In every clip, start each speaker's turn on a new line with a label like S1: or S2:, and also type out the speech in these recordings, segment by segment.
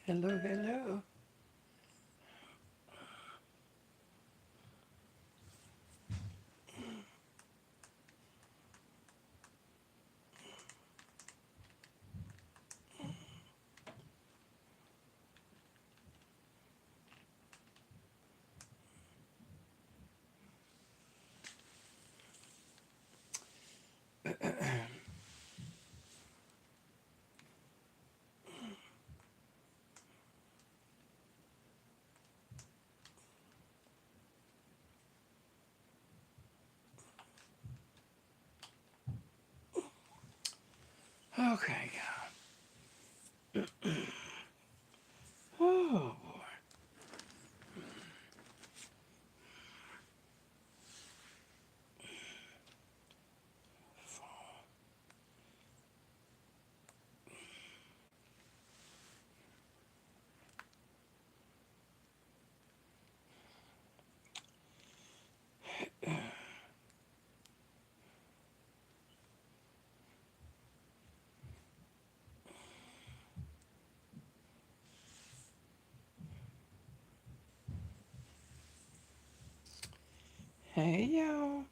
S1: Hello, hello. Okay, y'all. Oh boy. Hey, y'all.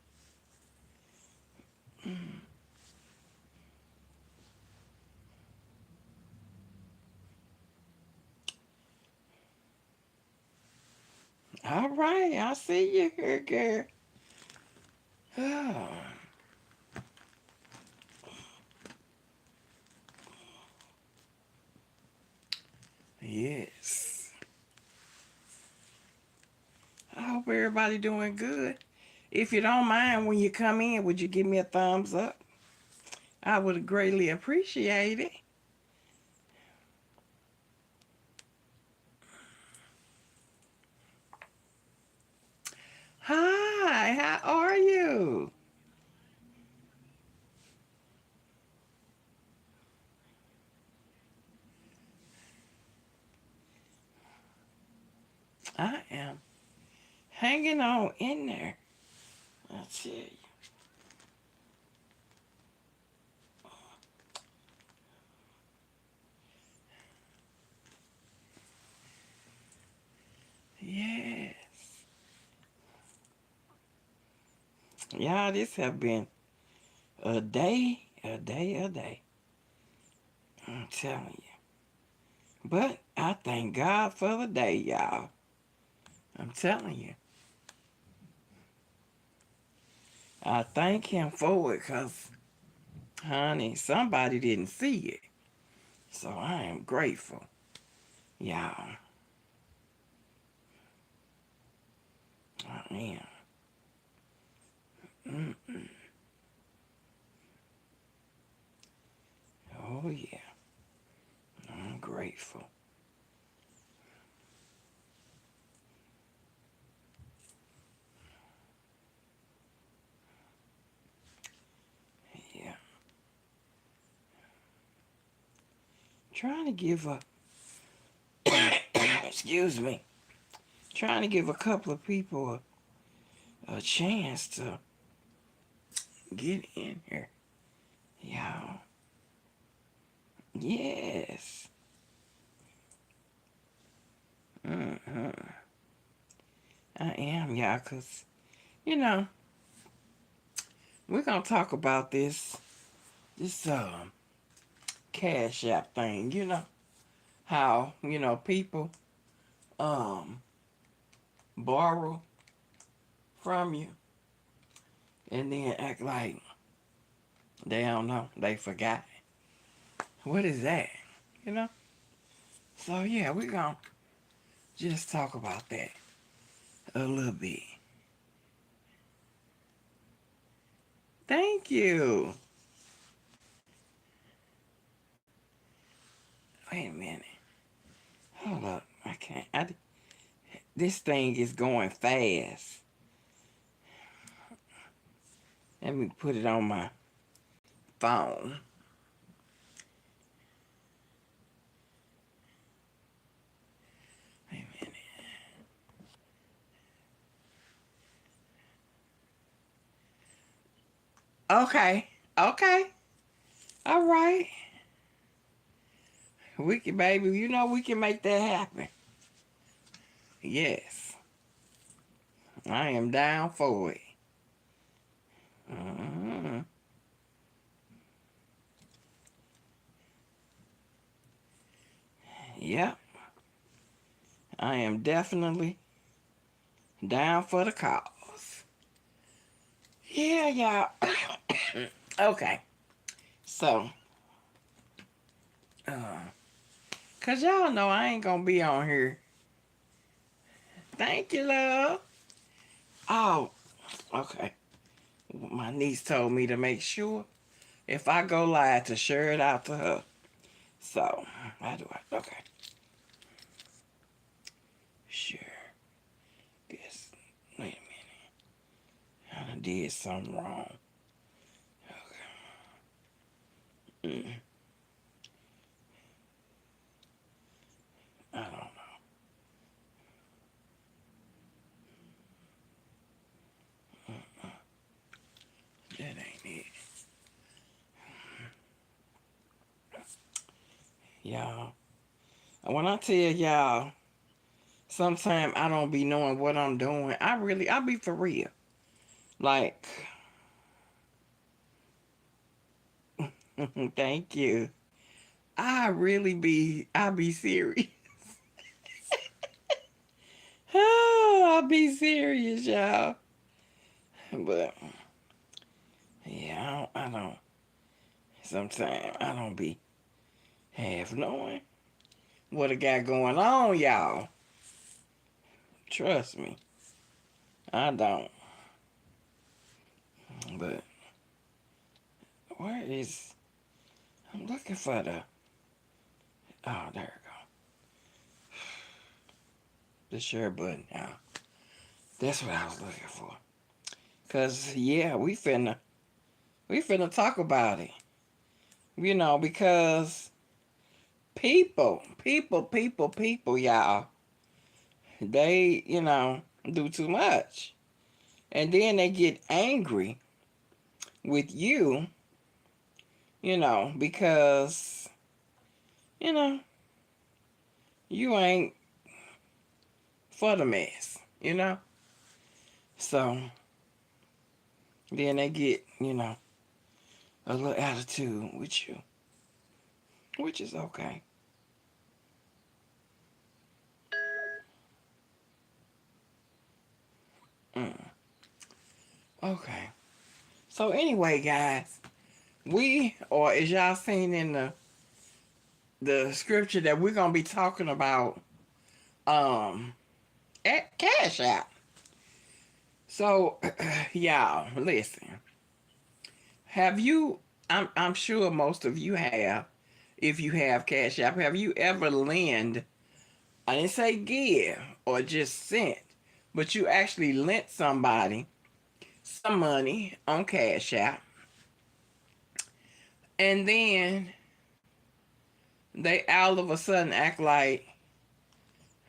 S1: All right, I see you here, girl. Oh, yes. I hope everybody doing good. If you don't mind, when you come in, would you give me a thumbs up? I would greatly appreciate it. Hi, how are you? I am hanging on in there. I tell you. Yes. Y'all, this have been a day, a day, a day. I'm telling you. But I thank God for the day, y'all. I'm telling you. I thank Him for it because, honey, somebody didn't see it. So I am grateful, y'all. I am. Mm. Oh, yeah. I'm grateful. Yeah. Trying to give a, excuse me, trying to give a couple of people a chance to get in here. Y'all. Yes. Mm-hmm. I am, y'all, because, you know, we're going to talk about this Cash App thing, how, people um borrow from you and then act like they don't know, they forgot. What is that? You know? So yeah, we're going to just talk about that a little bit. Thank you. Wait a minute. Hold up. I can't. This thing is going fast. Let me put it on my phone. Wait a minute. Okay. Okay. All right. We can, baby, you know we can make that happen. Yes. I am down for it. Mm-hmm. Yep. I am definitely down for the cause. Yeah, y'all. Okay. So, cause y'all know I ain't gonna be on here. Thank you, love. Oh, okay. My niece told me to make sure if I go live to share it out to her. So, how do I? Okay. Sure. Guess. Wait a minute. I did something wrong. Okay. I don't know. That ain't it. Y'all. When I tell y'all, sometimes I don't be knowing what I'm doing. I be for real. Like, thank you. I be serious. Oh, I be serious, y'all. But, yeah, I don't, sometimes I don't be half knowing what I got going on, y'all. Trust me. I don't. But, where is, I'm looking for the, oh, there we go. The share button now. That's what I was looking for. Cause yeah, we finna talk about it. You know, because people, y'all, they, do too much. And then they get angry with you, because, you know, you ain't for the mess, So then they get, a little attitude with you, which is okay. Mm, okay. So anyway, guys, or as y'all seen in the scripture that we're gonna be talking about, at Cash App. So, y'all, listen. Have you? I'm sure most of you have. If you have Cash App, have you ever lend? I didn't say give or just sent, but you actually lent somebody some money on Cash App, and then they all of a sudden act like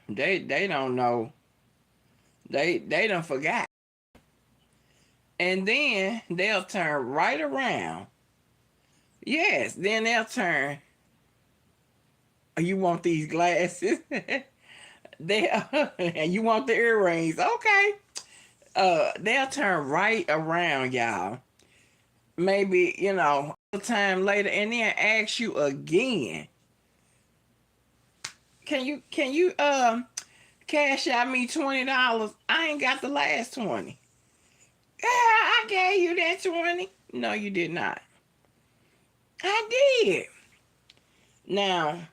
S1: they don't know. They don't forgot. And then they'll turn right around. Yes, then they'll turn. "Oh, you want these glasses? they and you want the earrings? Okay. They'll turn right around, y'all. Maybe a time later, and then ask you again. Can you cash out me $20? I ain't got the last 20. Yeah, I gave you that 20. No, you did not. I did. Now,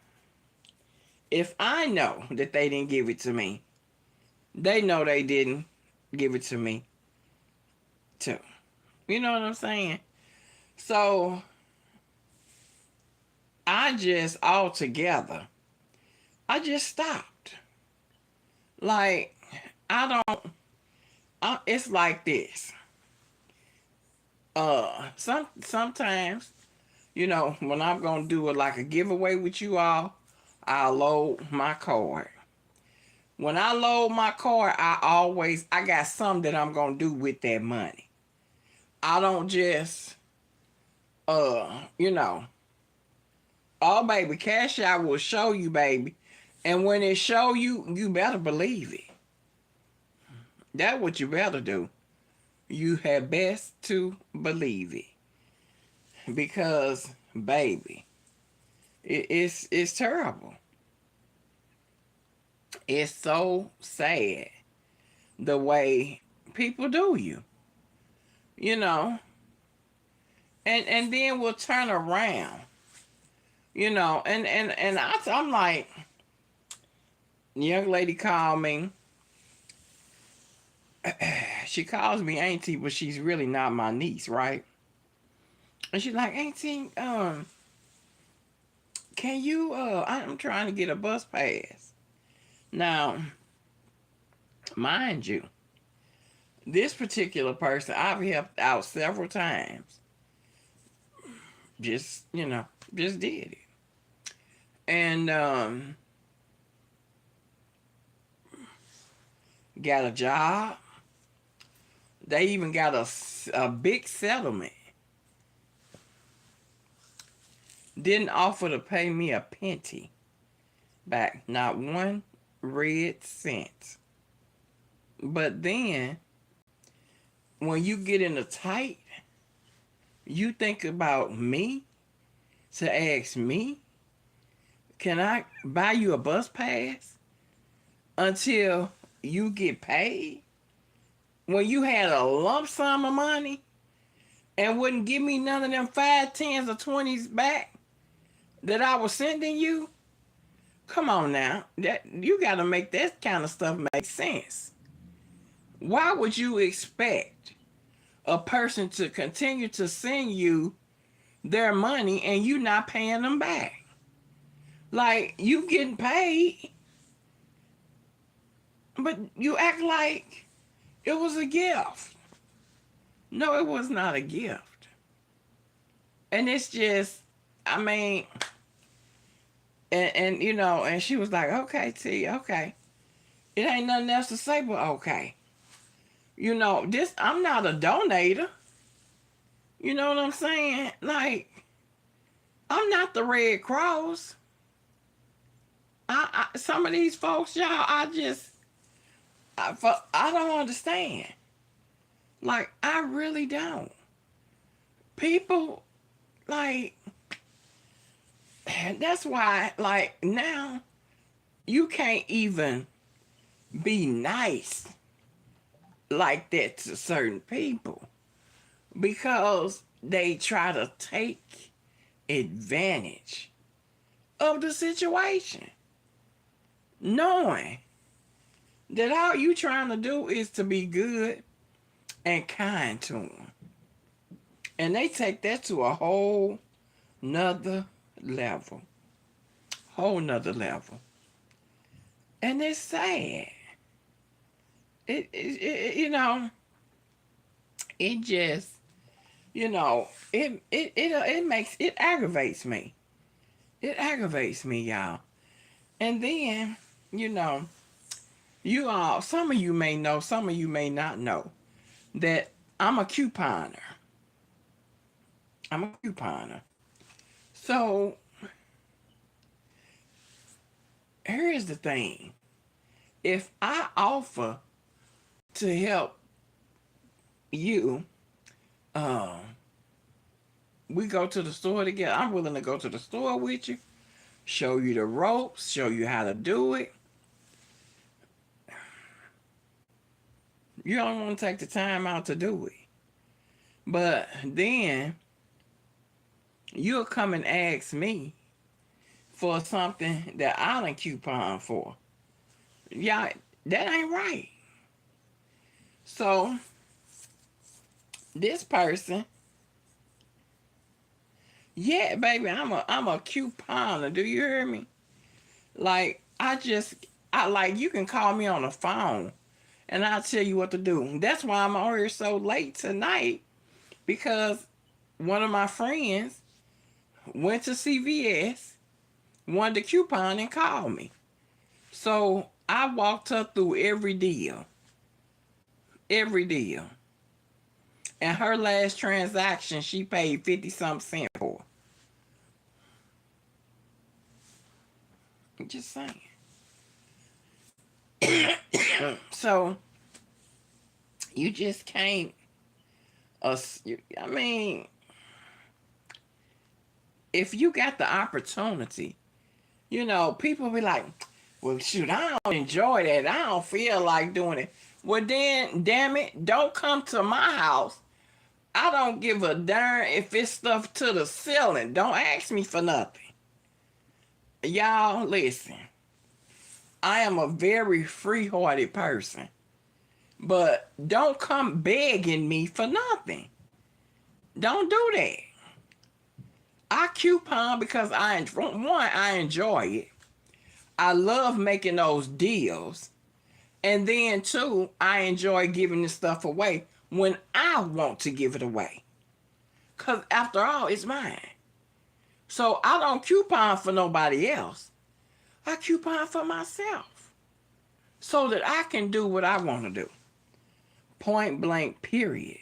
S1: if I know that they didn't give it to me, they know they didn't give it to me too. You know what I'm saying? So I just altogether, I just stopped. Like, I don't, it's like this. Sometimes, when I'm gonna do it like a giveaway with you all, I'll load my card. When I load my card, I got some that I'm gonna do with that money. I don't just, uh, you know, Oh, baby, Cash App will show you, baby. And when it show you, you better believe it. That's what you better do. You had best to believe it. Because, baby, it's terrible. It's so sad the way people do you. You know. And then we'll turn around. You know, I'm like, young lady called me. She calls me auntie, but she's really not my niece, right? And she's like, auntie, can you, I'm trying to get a bus pass. Now, mind you, this particular person I've helped out several times. Just, just did it. And, got a job. They even got a big settlement. Didn't offer to pay me a penny back. Not one red cent. But then, when you get in the tight, you think about me to ask me, can I buy you a bus pass until you get paid? When you had a lump sum of money and wouldn't give me none of them 5, 10s, or 20s back that I was sending you? Come on now. You got to make that kind of stuff make sense. Why would you expect a person to continue to send you their money and you not paying them back? Like, you getting paid, but you act like it was a gift. No, it was not a gift. And it's just, I mean, and and she was like, okay, T, okay. It ain't nothing else to say but okay. I'm not a donator. You know what I'm saying? Like, I'm not the Red Cross. Some of these folks, y'all, I don't understand. Like, I really don't. People, like, that's why, like, now you can't even be nice like that to certain people because they try to take advantage of the situation, knowing that all you trying to do is to be good and kind to them. And they take that to a whole nother level. Whole nother level. And it's sad. It just, it aggravates me. It aggravates me, y'all. And then, you all, some of you may know, some of you may not know that I'm a couponer. I'm a couponer. So, here's the thing. If I offer to help you, we go to the store together. I'm willing to go to the store with you, show you the ropes, show you how to do it. You don't want to take the time out to do it. But then you'll come and ask me for something that I done coupon for. Yeah, that ain't right. So this person, yeah, baby, I'm a couponer. Do you hear me? Like, you can call me on the phone and I'll tell you what to do. That's why I'm on here so late tonight, because one of my friends went to CVS, wanted a coupon, and called me. So I walked her through every deal. Every deal. And her last transaction, she paid 50-something cents for. just saying. So you just can't. I mean, if you got the opportunity, people be like, well, shoot, I don't enjoy that. I don't feel like doing it. Well, then, damn it, don't come to my house. I don't give a darn if it's stuff to the ceiling. Don't ask me for nothing. Y'all, listen. I am a very free-hearted person. But don't come begging me for nothing. Don't do that. I coupon because I enjoy it. I love making those deals. And then two, I enjoy giving this stuff away when I want to give it away. Because after all, it's mine. So I don't coupon for nobody else. I coupon for myself. So that I can do what I want to do. Point blank, period.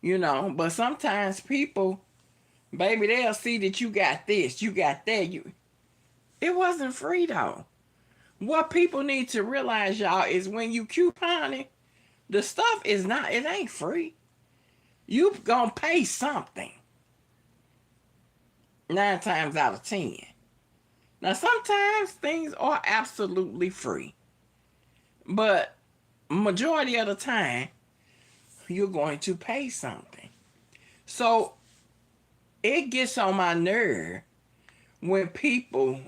S1: But sometimes people, baby, they'll see that you got this, you got that. It wasn't free though. What people need to realize, y'all, is when you couponing, the stuff it ain't free. You gonna pay something. 9 times out of 10. Now, sometimes things are absolutely free. But majority of the time, you're going to pay something. So, it gets on my nerve when people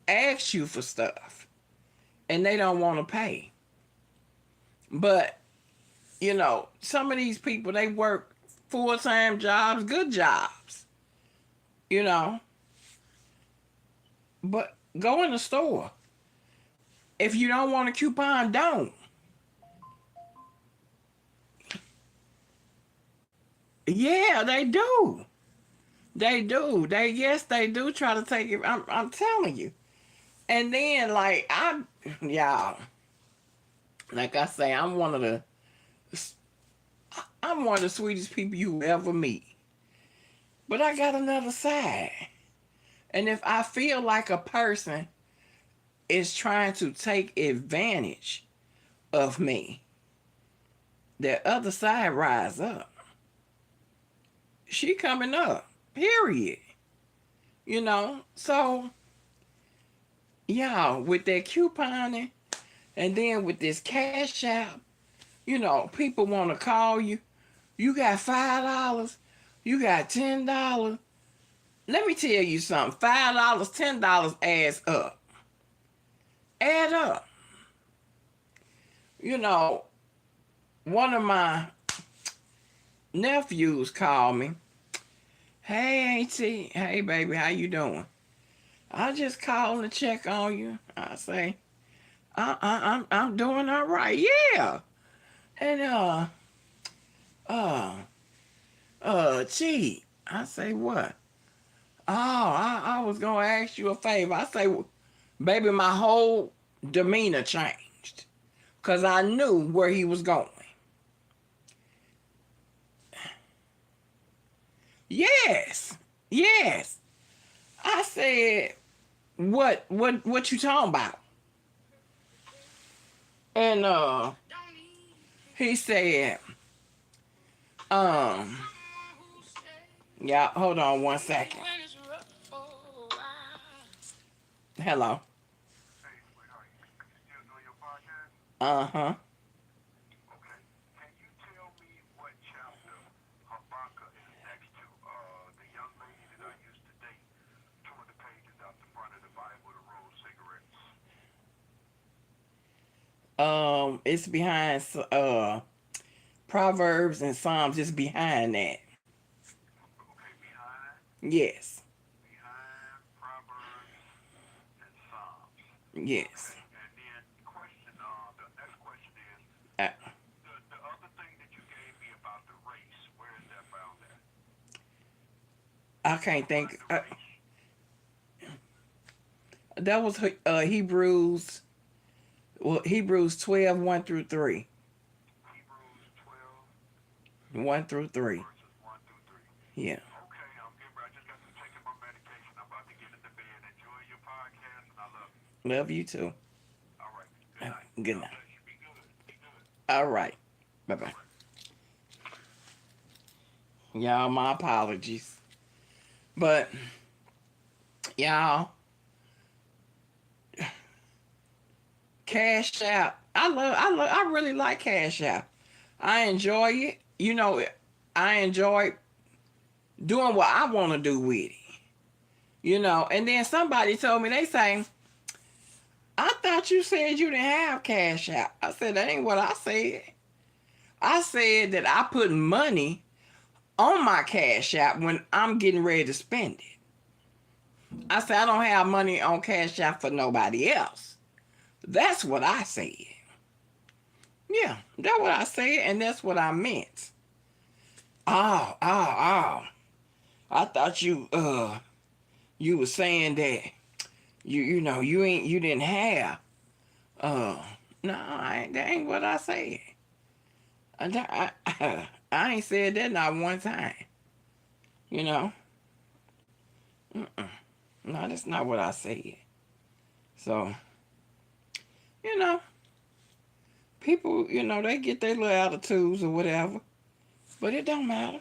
S1: ask you for stuff and they don't want to pay. But, some of these people, they work full-time jobs, good jobs, But go in the store. If you don't want a coupon, don't. Yeah, they do. They do. They do try to take it. I'm telling you. And then, y'all, like I say, I'm one of the sweetest people you ever meet. But I got another side. And if I feel like a person is trying to take advantage of me, the other side rise up. She coming up, period. So, y'all, with that couponing, and then with this cash out, people want to call you. You got $5. You got $10. Let me tell you something. $5, $10 adds up. Add up. One of my nephews called me. Hey, Auntie. Hey, baby, how you doing? I just called to check on you. I say, I'm doing all right. Yeah. And gee, I say what? Oh, I was gonna ask you a favor. I say, baby, my whole demeanor changed because I knew where he was going. Yes. I said, what you talking about? And he said, yeah, hold on one second. Hello. Uh-huh. It's behind Proverbs and Psalms. It's behind that. Yes. Yes. Uh, I can't think. That was Hebrews. Well, Hebrews 12, 1 through 3. 1 through 3. Yeah. Love you too.
S2: All right. Good night.
S1: Good
S2: God
S1: night.
S2: bless you. Be good. Be good.
S1: All right. Bye
S2: All
S1: bye.
S2: right.
S1: Y'all, my apologies. But y'all, Cash App. I really like Cash App. I enjoy it. You know, I enjoy doing what I want to do with it. You know, and then somebody told me, they say, I thought you said you didn't have Cash App. I said, that ain't what I said. I said that I put money on my Cash App when I'm getting ready to spend it. I said, I don't have money on Cash App for nobody else. That's what I said. Yeah, that's what I said, and that's what I meant. Oh. I thought you were saying that you didn't have uh no, that ain't what I said. I ain't said that not one time. You know? Mm-mm. No, that's not what I said. So, you know, people, they get their little attitudes or whatever, but it don't matter.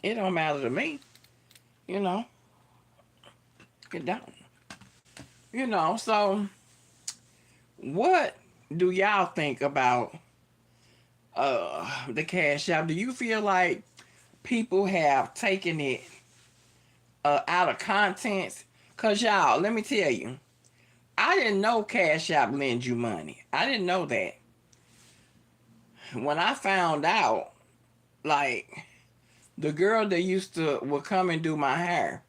S1: It don't matter to me. You know, it don't. So what do y'all think about the Cash App? Do you feel like people have taken it out of context? Cause y'all, let me tell you, I didn't know Cash App lends you money. I didn't know that. When I found out, like, the girl that would come and do my hair,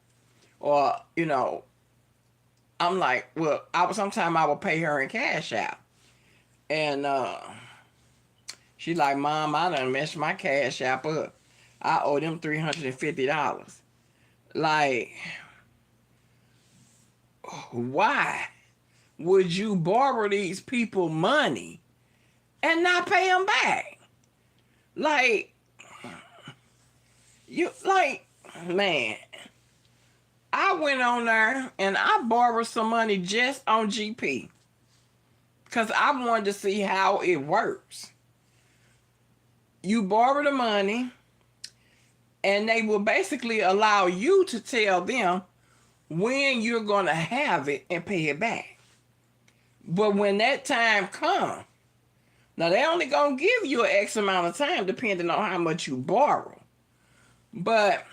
S1: or I'm like, well, sometimes I would pay her in Cash App, and she like, Mom, I done messed my Cash App up. I owe them $350. Like, why would you borrow these people money and not pay them back? Like, man, I went on there and I borrowed some money just on GP because I wanted to see how it works. You borrow the money and they will basically allow you to tell them when you're going to have it and pay it back. But when that time comes, now they only going to give you an X amount of time depending on how much you borrow. But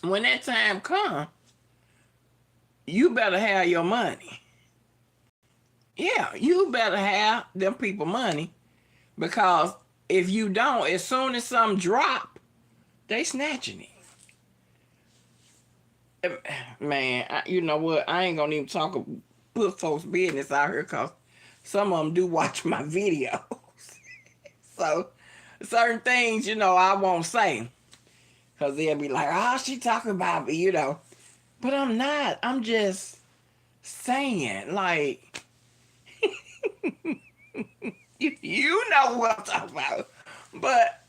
S1: when that time comes, you better have your money. Yeah, you better have them people money, because if you don't, as soon as some drop, they snatching it. Man, you know what? I ain't gonna even put folks' business out here, because some of them do watch my videos. So certain things, I won't say, because they'll be like, oh, she talking about me, But I'm not. I'm just saying, like, you know what I'm talking about. But,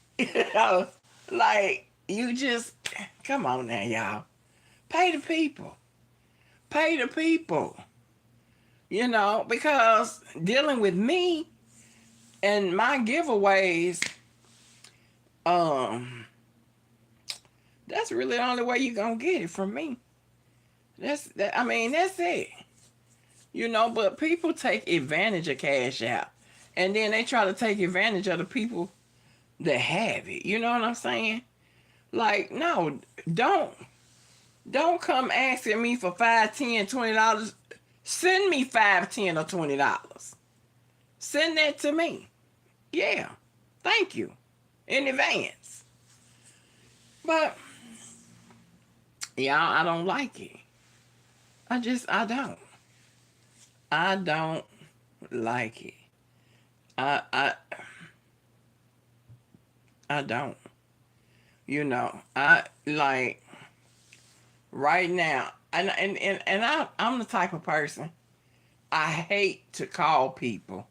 S1: like, you just, come on now, y'all. Pay the people. Pay the people. Because dealing with me and my giveaways, that's really the only way you're going to get it from me. That's it. But people take advantage of Cash App. And then they try to take advantage of the people that have it. You know what I'm saying? Like, no, don't come asking me for $5, $10, $20. Send me $5, $10, or $20. Send that to me. Yeah. Thank you. In advance. But, y'all, I don't like it. I don't. I don't like it. I don't. I like right now, I'm the type of person, I hate to call people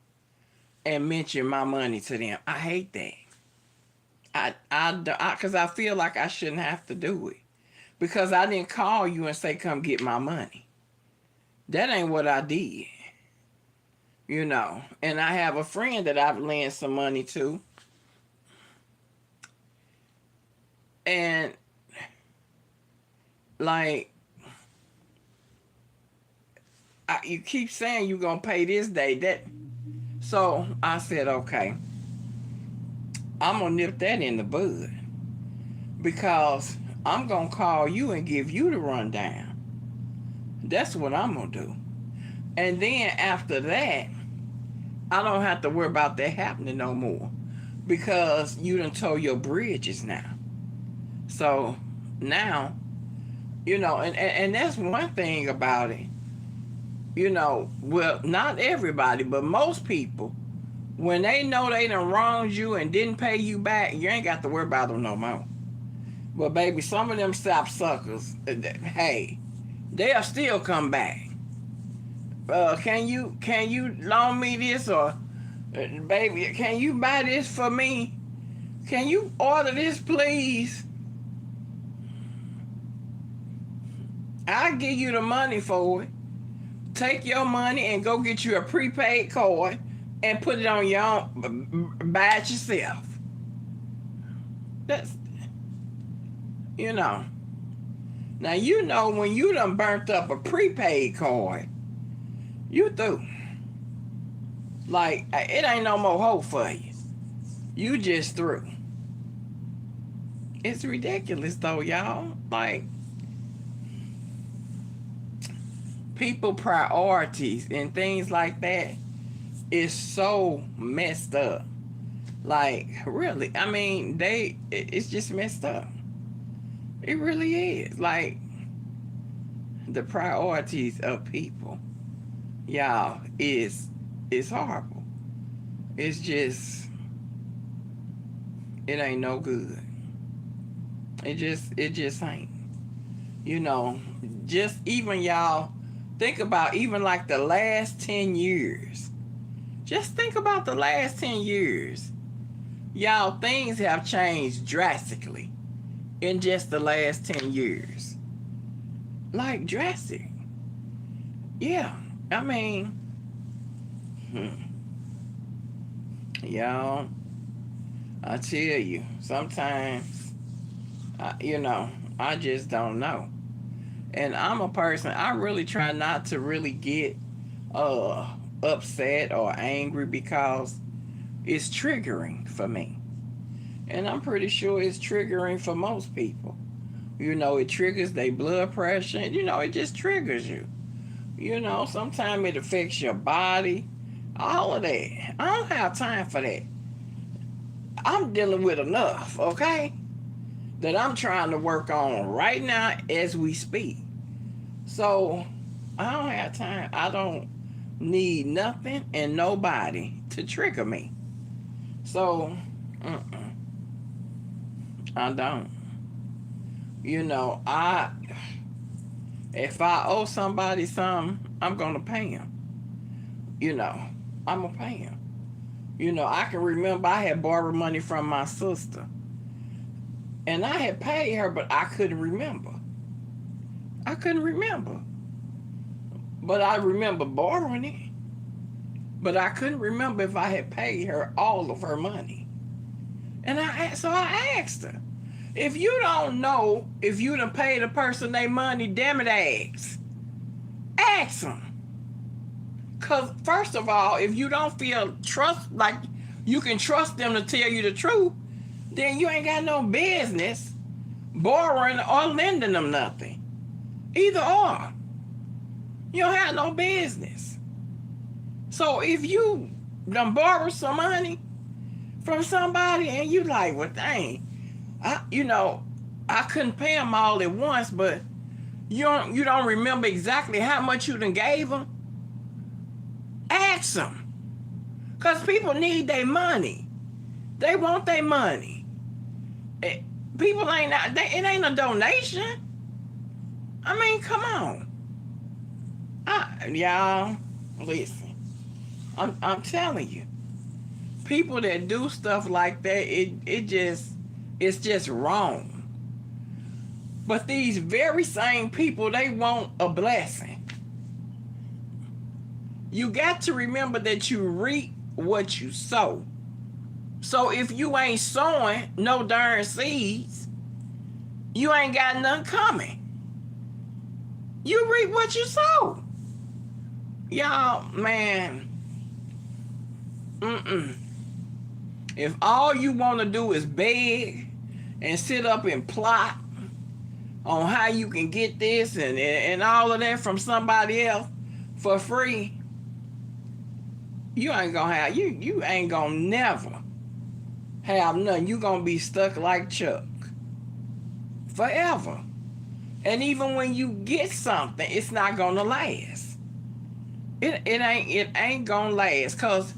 S1: and mention my money to them. I hate that. Because I feel like I shouldn't have to do it. Because I didn't call you and say, come get my money. That ain't what I did. You know, and I have a friend that I've lent some money to, and like, you keep saying you gonna pay this day, that. So I said, okay, I'm gonna nip that in the bud, because I'm gonna call you and give you the rundown. That's what I'm gonna do. And then after that, I don't have to worry about that happening no more, because you done told your bridges now. So now, and that's one thing about it. Well, not everybody, but most people, when they know they done wronged you and didn't pay you back, you ain't got to worry about them no more. But baby, some of them sap suckers, hey, they'll still come back. Can you loan me this, or baby, can you buy this for me? Can you order this, please? I'll give you the money for it. Take your money and go get you a prepaid card and put it on your own, buy it yourself. That's, Now when you done burnt up a prepaid card, you through. Like, it ain't no more hope for you. You just through. It's ridiculous though, y'all. Like, people priorities and things like that is so messed up. Like, really, I mean, it's just messed up. It really is. Like, the priorities of people, y'all, is horrible. It's just, it ain't no good. It just ain't. Just even, y'all, think about even like the last 10 years. Just think about the last 10 years. Y'all, things have changed drastically in just the last 10 years. Like, drastic. Yeah, I mean, y'all, I tell you, sometimes, I just don't know. And I'm a person, I really try not to really get upset or angry, because it's triggering for me. And I'm pretty sure it's triggering for most people. It triggers their blood pressure. It just triggers you. Sometimes it affects your body. All of that. I don't have time for that. I'm dealing with enough, okay? That I'm trying to work on right now as we speak. So, I don't have time. I don't need nothing and nobody to trigger me. So, I don't. If I owe somebody something, I'm gonna pay them. I'm gonna pay them. I can remember I had borrowed money from my sister, and I had paid her, but I couldn't remember. But I remember borrowing it. But I couldn't remember if I had paid her all of her money. And so I asked her, if you don't know if you done paid a person their money, damn it, ask them. Because first of all, if you don't feel like you can trust them to tell you the truth, then you ain't got no business borrowing or lending them nothing. Either or. You don't have no business. So if you done borrow some money from somebody and you like, well, dang, I couldn't pay them all at once, but you don't remember exactly how much you done gave them, ask them. Because people need their money. They want their money. It ain't a donation. I mean, come on. Y'all, listen. I'm telling you. People that do stuff like that, it's just wrong. But these very same people, they want a blessing. You got to remember that you reap what you sow. So if you ain't sowing no darn seeds, you ain't got nothing coming. You reap what you sow. Y'all, man. If all you want to do is beg and sit up and plot on how you can get this and all of that from somebody else for free, you ain't gonna have you ain't gonna never have nothing. You gonna be stuck like Chuck forever. And even when you get something, it's not gonna last. It ain't gonna last, cause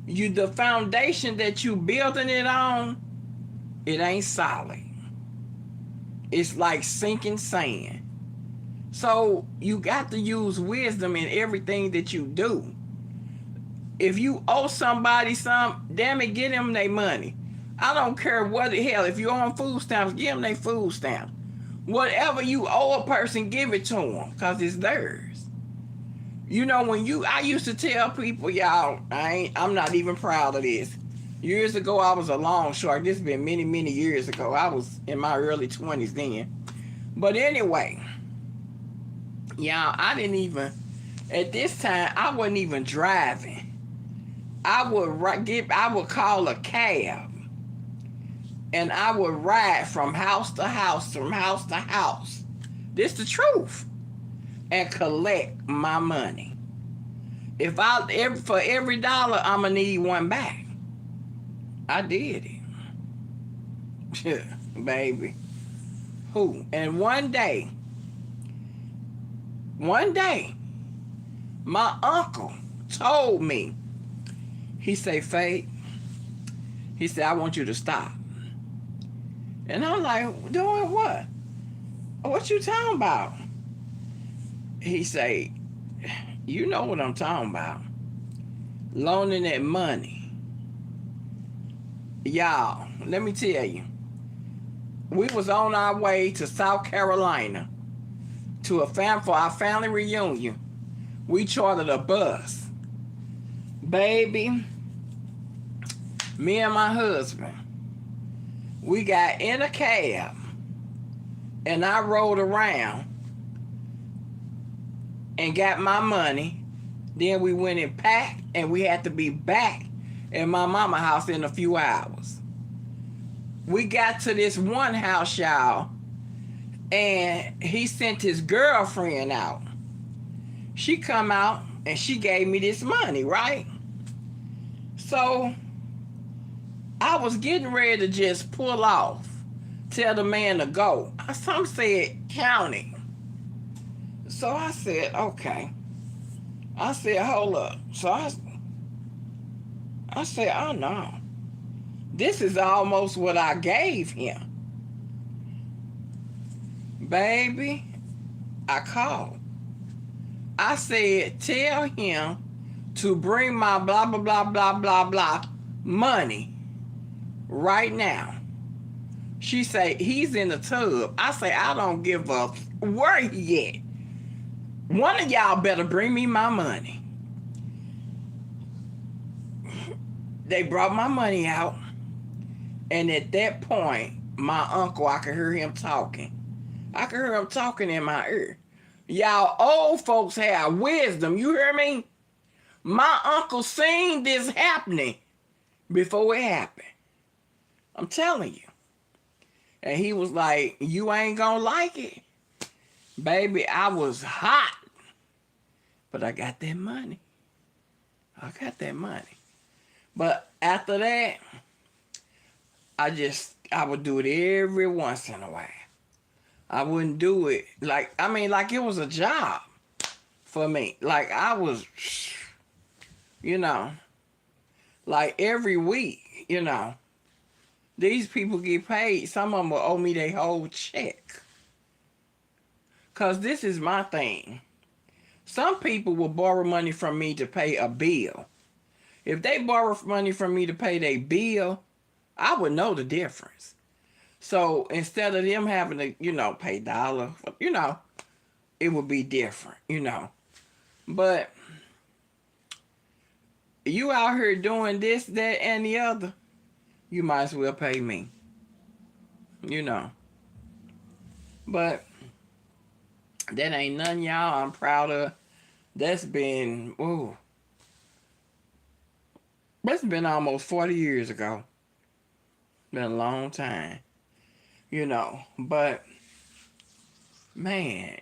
S1: the foundation that you building it on, it ain't solid. It's like sinking sand. So you got to use wisdom in everything that you do. If you owe somebody something, damn it, get them their money. I don't care what the hell. If you're on food stamps, give them their food stamps. Whatever you owe a person, give it to them, because it's theirs. You know, I used to tell people, y'all, I'm not even proud of this. Years ago, I was a long shark. This has been many, many years ago. I was in my early 20s then. But anyway, y'all, at this time, I wasn't even driving. I would call a cab, and I would ride from house to house, This the truth. And collect my money. For every dollar, I'ma need one back. I did it. Baby. Who? And one day, my uncle told me, he said, Faith, he said, I want you to stop. And I'm like, doing what? What you talking about? He said, you know what I'm talking about. Loaning that money. Y'all, let me tell you. We was on our way to South Carolina for our family reunion. We chartered a bus. Baby, me and my husband, we got in a cab, and I rode around and got my money. Then we went and packed, and we had to be back in my mama's house in a few hours. We got to this one house, y'all, and he sent his girlfriend out. She come out, and she gave me this money, right? So I was getting ready to just pull off, tell the man to go. Some said county. So I said, okay. I said, hold up. So I said, oh no. This is almost what I gave him. Baby, I called. I said, tell him to bring my blah, blah, blah, blah, blah, blah money right now. She say, he's in the tub. I say, I don't give a where he at. One of y'all better bring me my money. They brought my money out. And at that point, my uncle, I could hear him talking. I could hear him talking in my ear. Y'all old folks have wisdom. You hear me? My uncle seen this happening before it happened. I'm telling you. And he was like, you ain't gonna like it. Baby, I was hot. But I got that money. But after that, I would do it every once in a while. I wouldn't do it like it was a job for me. Like I was, like every week, these people get paid. Some of them will owe me their whole check. Because this is my thing. Some people will borrow money from me to pay a bill. If they borrow money from me to pay their bill, I would know the difference. So instead of them having to, pay dollar, it would be different, But you out here doing this, that, and the other, you might as well pay me. You know. But that ain't none y'all I'm proud of. That's been, ooh, that's been almost 40 years ago. Been a long time. You know. But, man,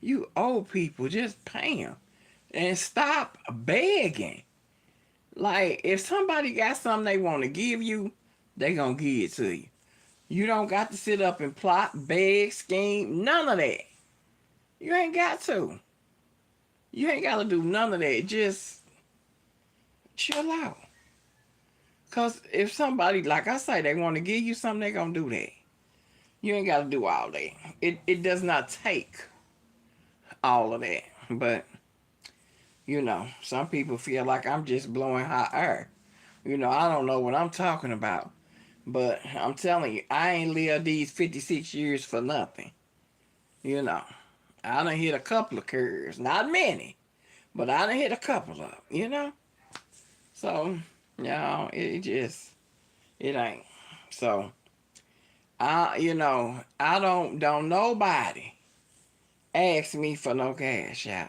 S1: you old people, just pay them. And stop begging. Like, if somebody got something they want to give you, they gonna give it to you. You don't got to sit up and plot, beg, scheme, none of that. You ain't got to. You ain't got to do none of that. Just chill out. Because if somebody, like I say, they want to give you something, they going to do that. You ain't got to do all that. It does not take all of that. But, you know, some people feel like I'm just blowing hot air. You know, I don't know what I'm talking about. But I'm telling you, I ain't lived these 56 years for nothing. You know, I done hit a couple of curves. Not many, but I done hit a couple of them, you know? So, you know, it ain't. So, I don't nobody ask me for no cash out.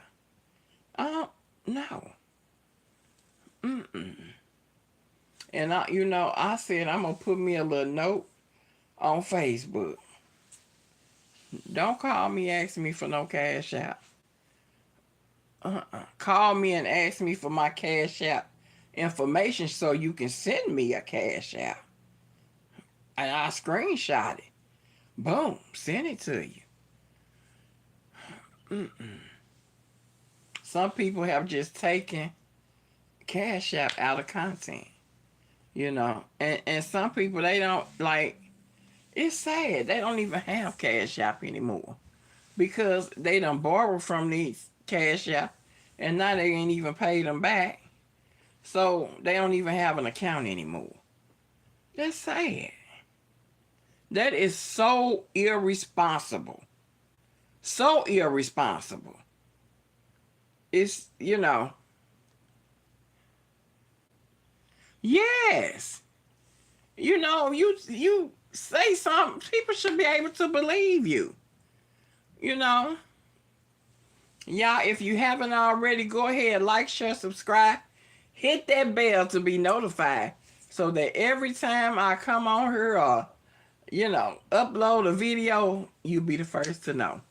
S1: No. Mm-mm. And I said I'm gonna put me a little note on Facebook. Don't call me, ask me for no cash out. Call me and ask me for my cash out information so you can send me a cash out. And I screenshot it. Boom, send it to you. Some people have just taken cash out of content. You know, and some people, they don't, like, it's sad. They don't even have cash app anymore. Because they done borrowed from these cash app and now they ain't even paid them back. So they don't even have an account anymore. That's sad. That is so irresponsible. So irresponsible. It's, yes. You say something, people should be able to believe you. Y'all, if you haven't already, go ahead, like, share, subscribe. Hit that bell to be notified so that every time I come on here or, upload a video, you'll be the first to know.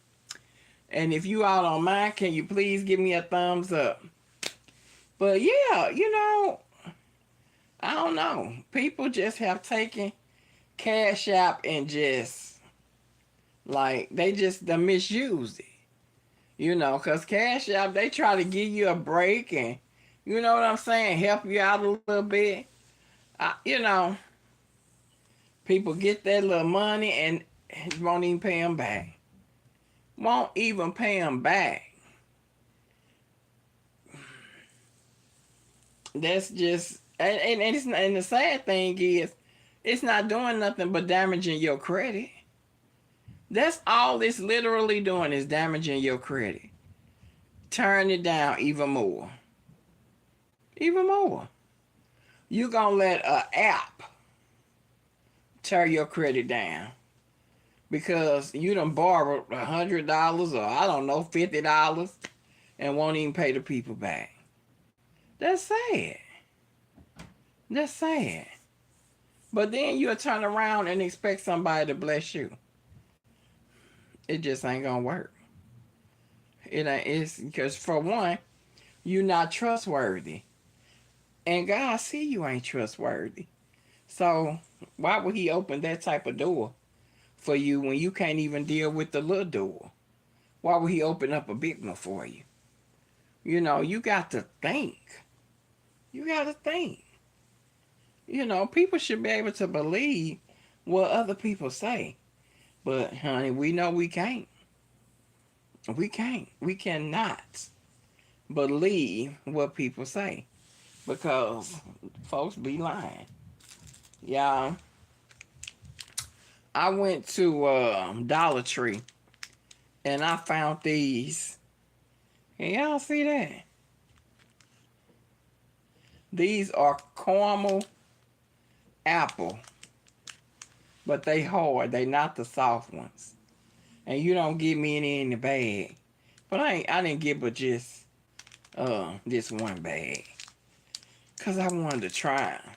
S1: And if you all don't mind, can you please give me a thumbs up? But yeah, I don't know. People just have taken Cash App and just, like, they just misused it. Because Cash App, they try to give you a break and, you know what I'm saying, help you out a little bit. People get that little money and won't even pay them back. Won't even pay them back. That's just, and the sad thing is, it's not doing nothing but damaging your credit. That's all it's literally doing, is damaging your credit. Turn it down even more. Even more. You're going to let an app tear your credit down because you done borrowed $100 or, I don't know, $50 and won't even pay the people back. That's sad. That's sad. But then you'll turn around and expect somebody to bless you. It just ain't gonna work. It's because, for one, you're not trustworthy. And God see you ain't trustworthy. So why would he open that type of door for you when you can't even deal with the little door? Why would he open up a big one for you? You got to think. You got to think. People should be able to believe what other people say. But, honey, we know we can't. We can't. We cannot believe what people say. Because folks be lying. Y'all, I went to Dollar Tree and I found these. Can y'all see that? These are caramel apple, but they hard. They not the soft ones. And you don't get me any in the bag. But I didn't get but just this one bag. Cause I wanted to try 'em.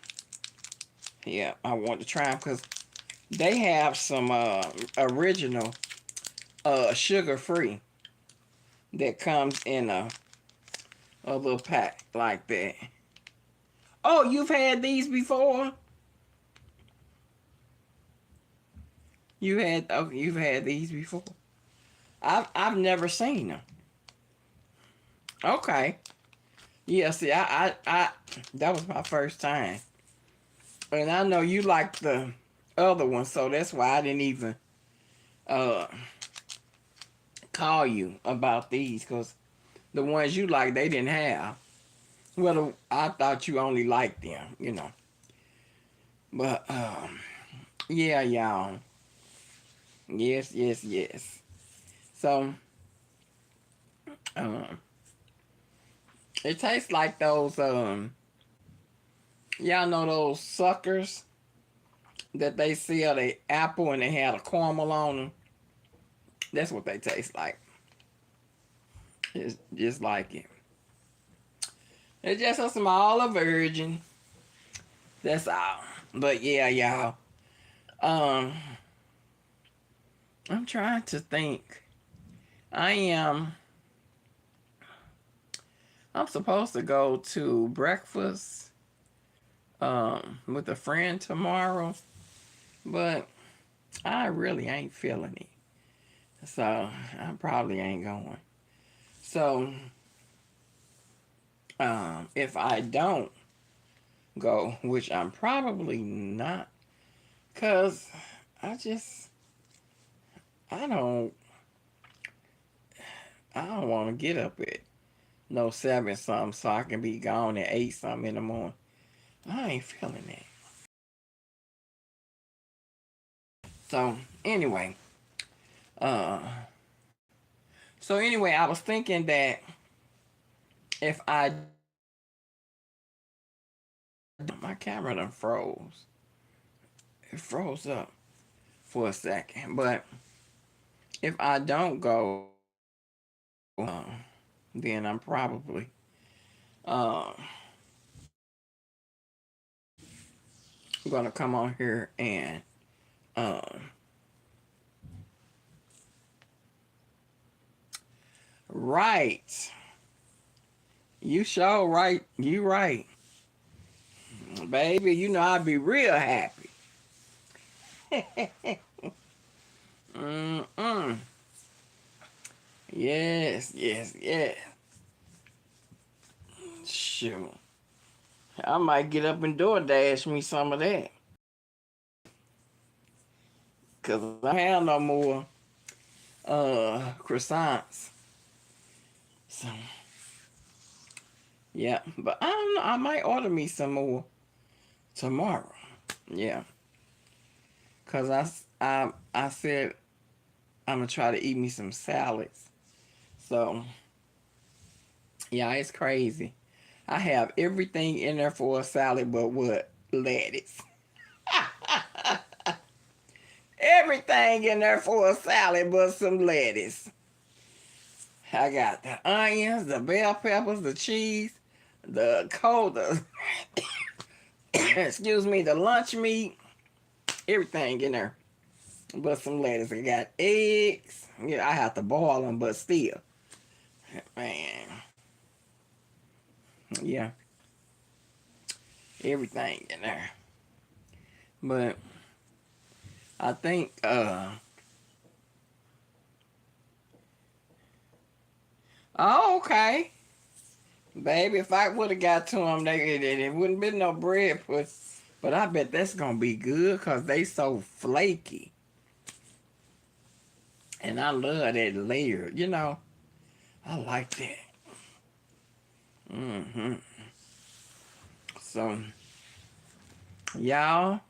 S1: Yeah, I wanted to try them because they have some original sugar free that comes in a little pack like that. Oh, you've had these before? You've had these before. I've never seen them. Okay. Yeah, see, I that was my first time. And I know you like the other one, so that's why I didn't even uh call you about these, because the ones you like they didn't have. Well, I thought you only liked them, you know. But yeah, y'all. Yes, yes, yes. So um it tastes like those y'all know those suckers that they sell the apple and they had a caramel on them. That's what they taste like. It's just like it. It's just a smaller version. That's all. But yeah, y'all. Um, I'm trying to think. I am. I'm supposed to go to breakfast with a friend tomorrow, but I really ain't feeling it. So I probably ain't going. So if I don't go, which I'm probably not, cause I just I don't I don't want to get up at no 7 something so I can be gone at 8 something in the morning. I ain't feeling that. So anyway, uh, I was thinking that if I my camera done froze. It froze up for a second, but if I don't go, uh, then I'm probably uh, gonna come on here and right. You sure right. You right. Baby, you know I'd be real happy. Mm-mm. Yes, yes, yes. Sure. I might get up and DoorDash me some of that. Cause I don't have no more croissants. So yeah. But I don't know, I might order me some more tomorrow. Yeah. Cause I said I'm gonna try to eat me some salads. So yeah, it's crazy. I have everything in there for a salad but what? Lettuce. Everything in there for a salad but some lettuce. I got the onions, the bell peppers, the cheese, the cold, excuse me, the lunch meat, everything in there but some lettuce. I got eggs. Yeah, I have to boil them, but still, man, yeah, everything in there. But I think, oh, okay. Baby, if I would have got to them, it wouldn't been no bread puss. But I bet that's gonna be good because they so flaky. And I love that layer, you know. I like that. Mm-hmm. So, y'all,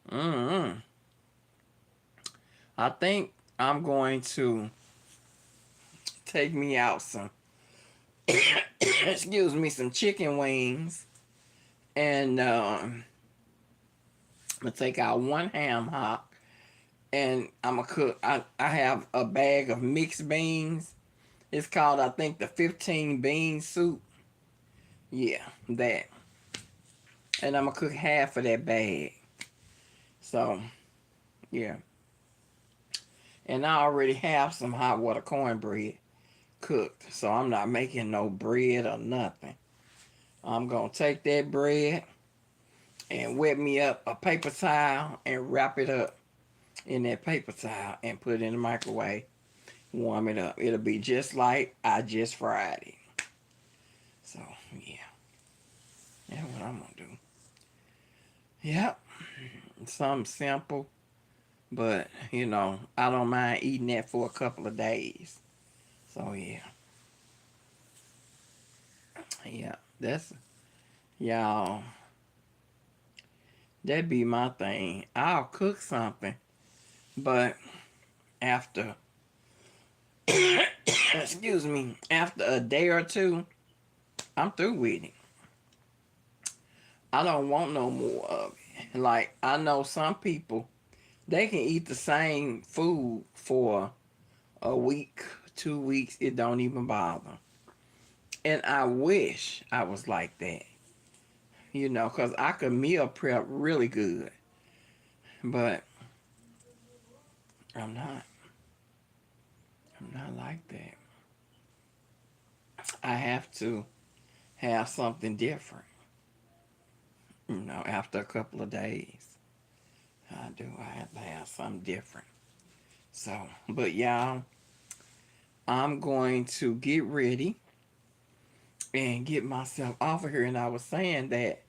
S1: mm-hmm. I think I'm going to take me out some excuse me, some chicken wings, and I'm gonna take out one ham hock, and I'm gonna cook. I have a bag of mixed beans. It's called, I think, the 15 bean soup. Yeah, that. And I'm gonna cook half of that bag. So, yeah. And I already have some hot water cornbread cooked. So I'm not making no bread or nothing. I'm gonna take that bread and wet me up a paper towel and wrap it up in that paper towel and put it in the microwave. Warm it up. It'll be just like I just fried it. So, yeah. That's what I'm gonna do. Yep. Something simple. But, I don't mind eating that for a couple of days. So, yeah. Yeah. Y'all, that'd be my thing. I'll cook something, but after, excuse me, after a day or two, I'm through with it. I don't want no more of it. Like, I know some people, they can eat the same food for a week, 2 weeks. It don't even bother. And I wish I was like that, because I could meal prep really good. But I'm not. I'm not like that. I have to have something different, after a couple of days. I do. I have to have something different. So, but y'all, I'm going to get ready and get myself off of here. And I was saying that,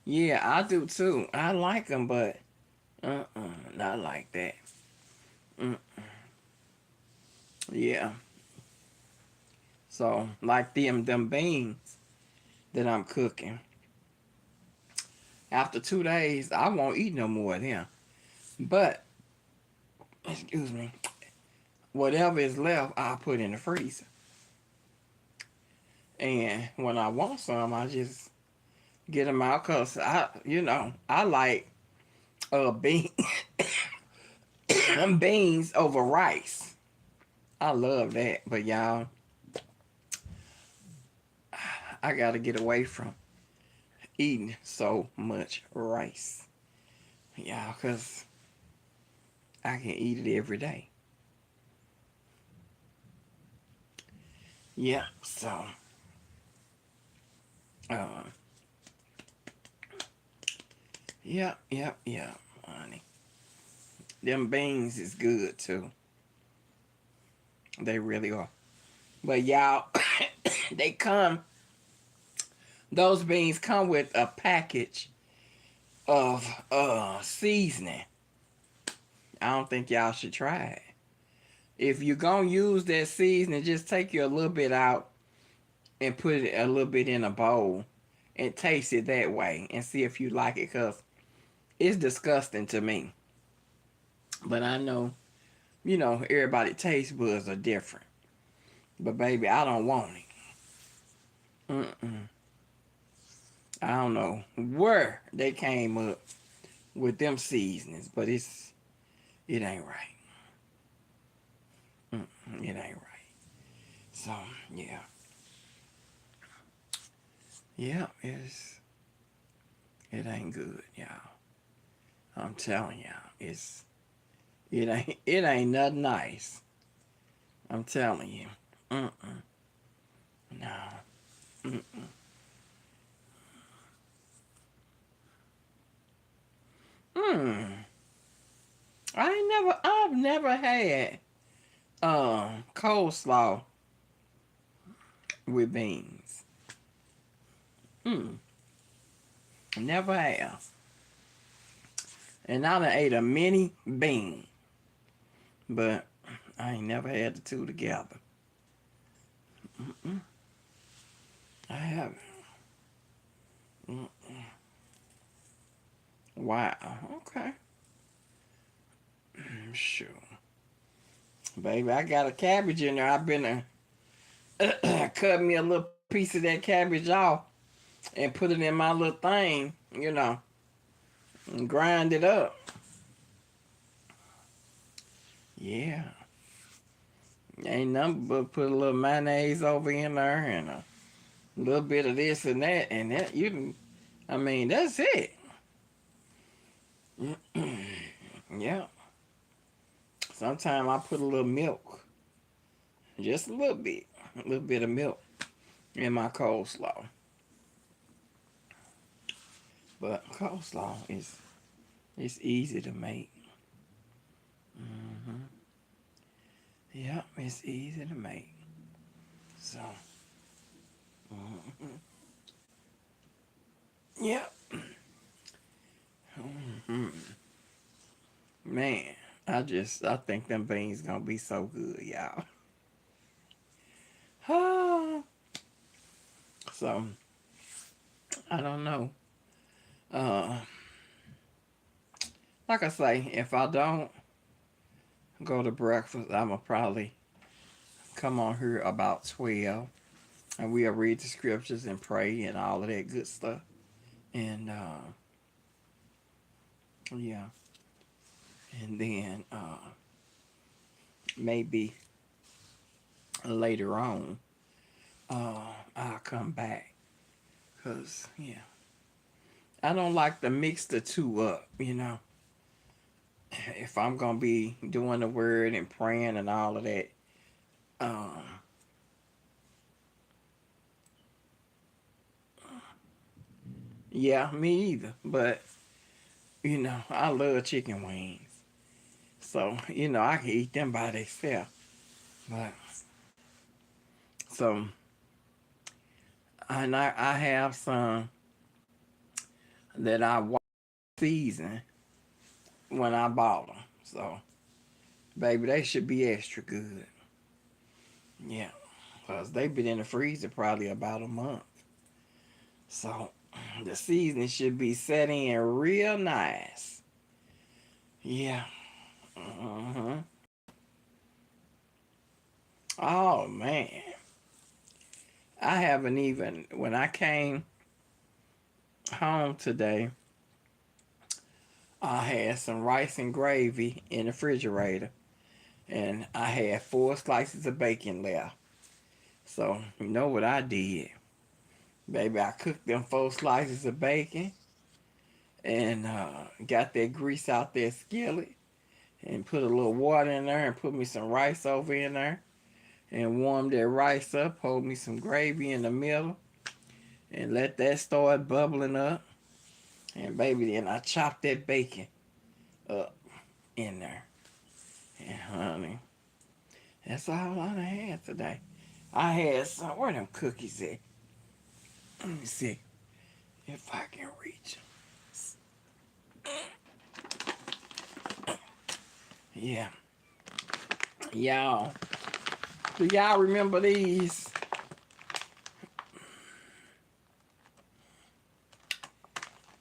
S1: yeah, I do too. I like them, but not like that. Mm, yeah. So, like them beans that I'm cooking. After 2 days, I won't eat no more of them. But, excuse me, whatever is left, I'll put in the freezer. And when I want some, I just get them out because I like bean, beans over rice. I love that. But y'all, I got to get away from eating so much rice. Y'all, because I can eat it every day. Yeah, so, uh, yeah, honey. Them beans is good too. They really are. But y'all, they come, those beans come with a package of seasoning. I don't think y'all should try it. If you're gonna use that seasoning, just take you a little bit out and put it a little bit in a bowl and taste it that way and see if you like it, because it's disgusting to me. But I know, everybody taste buds are different. But baby, I don't want it. I don't know where they came up with them seasonings, but it ain't right. It ain't right. So yeah, it ain't good, y'all. I'm telling y'all, it ain't nothing nice. I'm telling you. No. Mm. I've never had coleslaw with beans. Mm. Never have. And I done ate a mini bean, but I ain't never had the two together. I haven't. Mm. Wow. Okay. Sure. Baby, I got a cabbage in there. I've been cut me a little piece of that cabbage off and put it in my little thing, and grind it up. Yeah. Ain't nothing but put a little mayonnaise over in there and a little bit of this and that you can, I mean, that's it. Yeah. Sometimes I put a little milk, just a little bit of milk in my coleslaw. But coleslaw it's easy to make. hmm Yep, it's easy to make. So, hmm yep. hmm Man, I think them beans gonna be so good, y'all. So, I don't know. Uh, like I say, if I don't go to breakfast, I'ma probably come on here about 12 and we'll read the scriptures and pray and all of that good stuff. And yeah, and then maybe later on I'll come back because yeah, I don't like to mix the two up. If I'm gonna be doing the word and praying and all of that, um, yeah, me either. But I love chicken wings. So, I can eat them by themselves. But so and I have some that I season when I bought them. So, baby, they should be extra good. Yeah. Because they've been in the freezer probably about a month. So, the seasoning should be set in real nice. Yeah. Uh-huh. Oh, man. I haven't even, when I came home today, I had some rice and gravy in the refrigerator, and I had 4 slices of bacon left. So, you know what I did? Baby, I cooked them 4 slices of bacon and got that grease out that skillet and put a little water in there and put me some rice over in there and warmed that rice up, hold me some gravy in the middle and let that start bubbling up. And baby, then I chopped that bacon up in there. And honey, that's all I had today. I had some, where them cookies at? Let me see if I can reach them. Yeah. Y'all, do y'all remember these?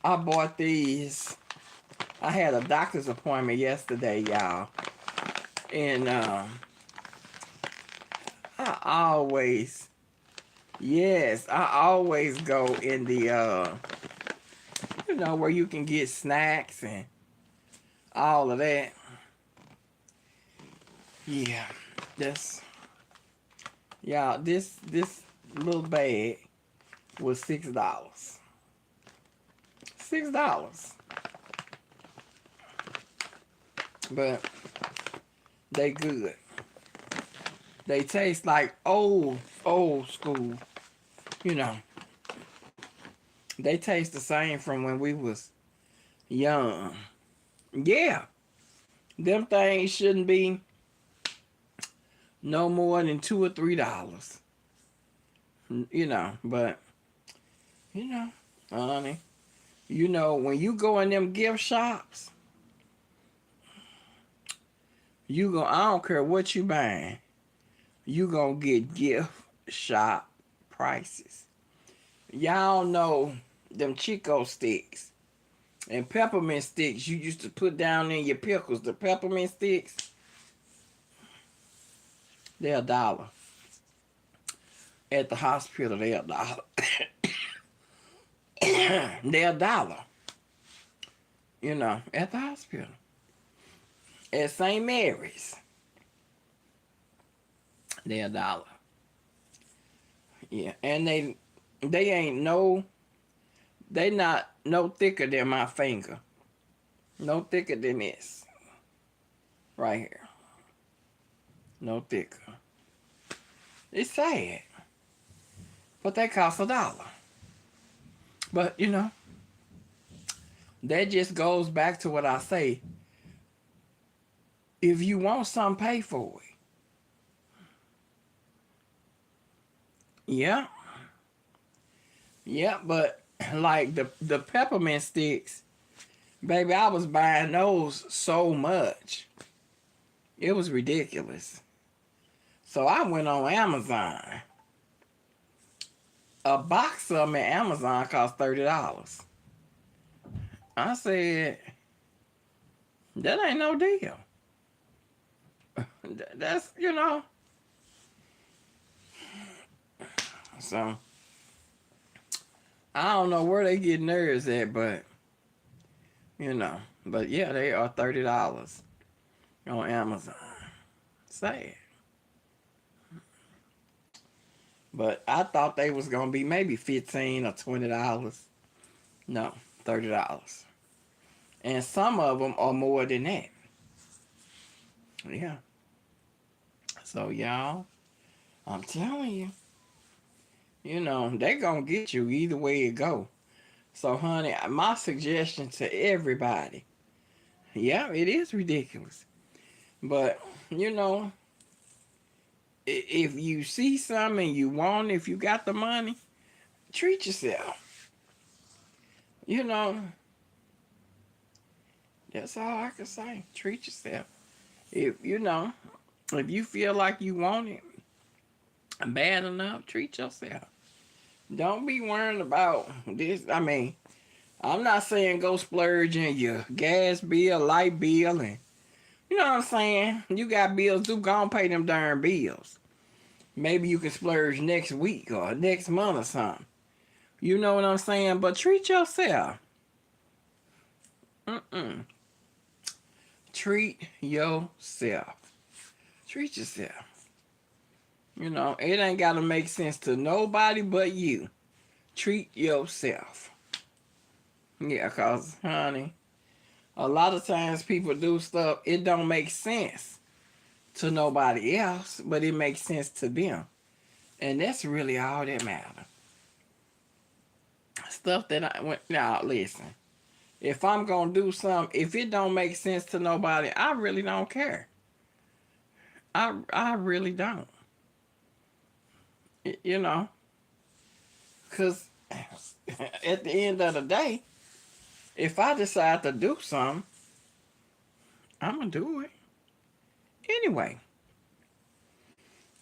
S1: I bought these. I had a doctor's appointment yesterday, y'all. And I always, yes, I always go in the, where you can get snacks and all of that. Yeah, y'all, this little bag was $6. $6. But they good. They taste like old school. They taste the same from when we was young. Yeah. Them things shouldn't be no more than $2 or $3. But honey, when you go in them gift shops, I don't care what you buying, you gonna get gift shop prices. Y'all know them Chico sticks and peppermint sticks you used to put down in your pickles, the peppermint sticks. They're $1. At the hospital, they're $1. They're $1. You know, at the hospital. At St. Mary's, they're $1. Yeah, and they ain't they not no thicker than my finger. No thicker than this. Right here. No thicker. It's sad. But they cost $1. But, you know, that just goes back to what I say. If you want something, pay for it. Yeah. Yeah, but like the peppermint sticks, baby, I was buying those so much. It was ridiculous. So I went on Amazon. A box of them at Amazon cost $30. I said, that ain't no deal. That's, you know. So, I don't know where they get nerves at, but, you know. But yeah, they are $30 on Amazon. Sad. But I thought they was going to be maybe $15 or $20. No, $30. And some of them are more than that. Yeah. So, y'all, I'm telling you. You know, they going to get you either way it go. So, honey, my suggestion to everybody. Yeah, it is ridiculous. But, you know, if you see something and you want it, if you got the money, treat yourself. You know, that's all I can say. Treat yourself. If you feel like you want it bad enough, treat yourself. Don't be worrying about this. I mean, I'm not saying go splurge in your gas bill, light bill, and you know what I'm saying? You got bills, do go and pay them darn bills. Maybe you can splurge next week or next month or something. You know what I'm saying? But treat yourself. Treat yourself. Treat yourself. You know, it ain't got to make sense to nobody but you. Treat yourself. Yeah, because, honey, a lot of times people do stuff, it don't make sense to nobody else, but it makes sense to them. And that's really all that matters. Stuff that now listen, if I'm going to do something, if it don't make sense to nobody, I really don't care. I really don't. You know, because at the end of the day, if I decide to do something, I'm going to do it anyway.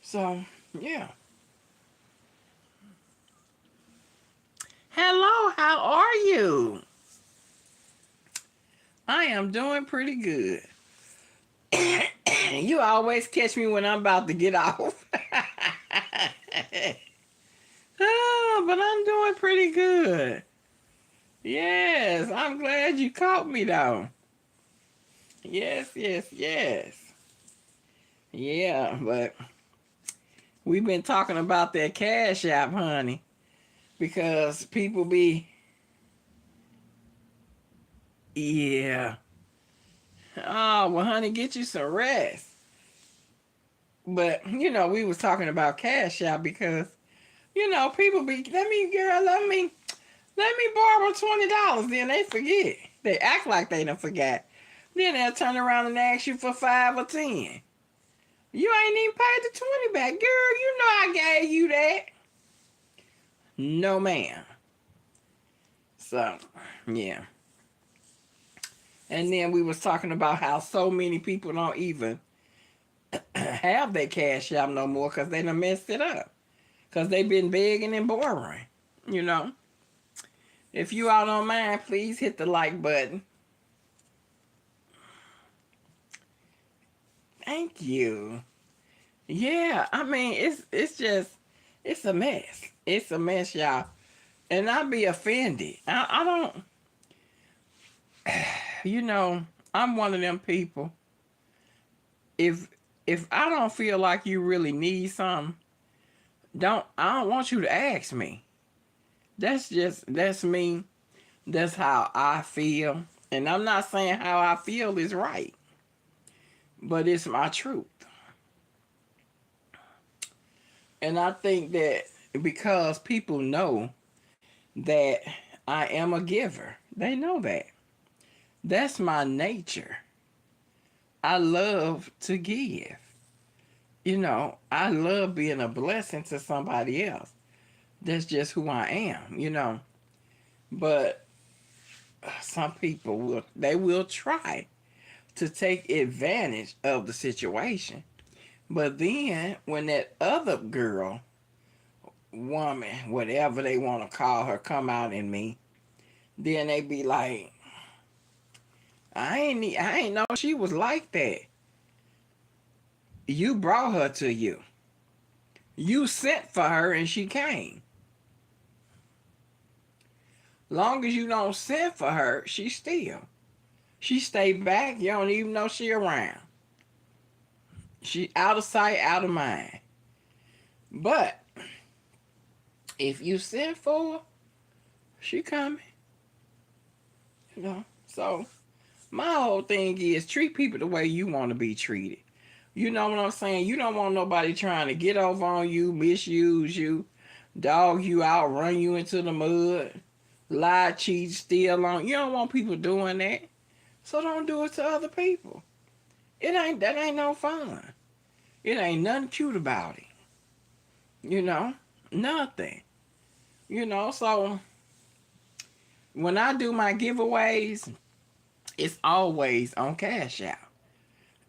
S1: So, yeah. Hello, how are you? I am doing pretty good. You always catch me when I'm about to get off. Oh, but I'm doing pretty good. Yes, I'm glad you caught me though. Yes. Yeah, but we've been talking about that Cash App, honey, because people be, yeah. Oh, well, honey, get you some rest. But, you know, we was talking about Cash App because, you know, people be, let me borrow $20. Then they forget. They act like they done forgot. Then they'll turn around and ask you for 5 or 10. You ain't even paid the 20 back. Girl, you know I gave you that. No, ma'am. So, yeah. And then we was talking about how so many people don't even have their Cash App no more because they done messed it up. Because they been begging and borrowing, you know. If you all don't mind, please hit the like button. Thank you. Yeah, I mean, it's just it's a mess. It's a mess, y'all. And I be offended. I don't, you know, I'm one of them people. If if I don't feel like you really need something, don't I don't want you to ask me. That's me. That's how I feel. And I'm not saying how I feel is right, but it's my truth. And I think that because people know that I am a giver, they know that. That's my nature. I love to give. I love being a blessing to somebody else. That's just who I am. But some people will try to take advantage of the situation. But then when that other girl, woman, whatever they want to call her, come out in me, then they be like, I ain't know she was like that. You brought her to you. You sent for her and she came. Long as you don't send for her, she still. She stay back. You don't even know she around. She out of sight, out of mind. But if you send for her, she coming. So my whole thing is treat people the way you want to be treated. You know what I'm saying? You don't want nobody trying to get over on you, misuse you, dog you out, run you into the mud, lie, cheat, steal on. You don't want people doing that. So don't do it to other people. That ain't no fun. It ain't nothing cute about it. You know? Nothing. So when I do my giveaways, it's always on Cash App.